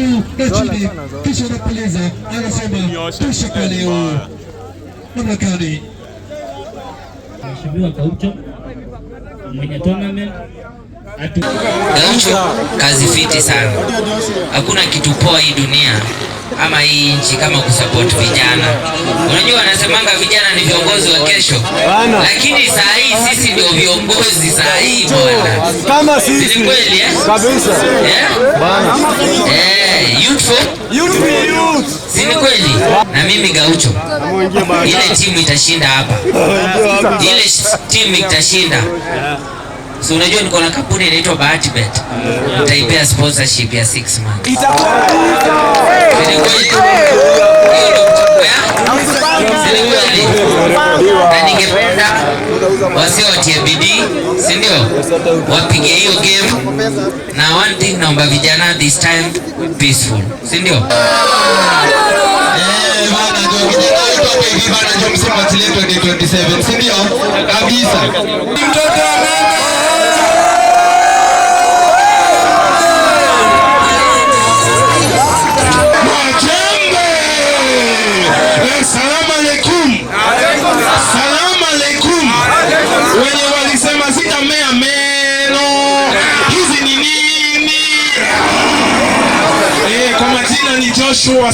juu na chini, kisha anapuliza, anasema tosha kwa leo. Namna gani? Mheshimiwa Gaucho mwenye tournament Gaucho kazi fiti sana. Hakuna kitu poa hii dunia ama hii nchi kama kusupport vijana. Unajua wanasemanga vijana ni viongozi wa kesho, lakini saa hii sisi ndio viongozi saa hii bwana. Kama sisi. Ni kweli kabisa. Bana. Youth. Si ni kweli? Na mimi Gaucho. Ile timu itashinda hapa. Ile timu itashinda. So unajua niko na kampuni inaitwa Bahati Bet. Nitaipea sponsorship ya 6 months. Itakuwa na ningependa wasio watie bidii, si ndio? Wapige hiyo game. Na one thing naomba vijana this time peaceful, si ndio? Bana ndio vijana wote hivi bana ndio msimu wa 2027, si ndio? Kabisa. Mtoto wa mama. Salamu alaikum. Salamu alaikum. Wenye walisema sitamea meno, hizi ni nini? Kwa majina ni Joshua.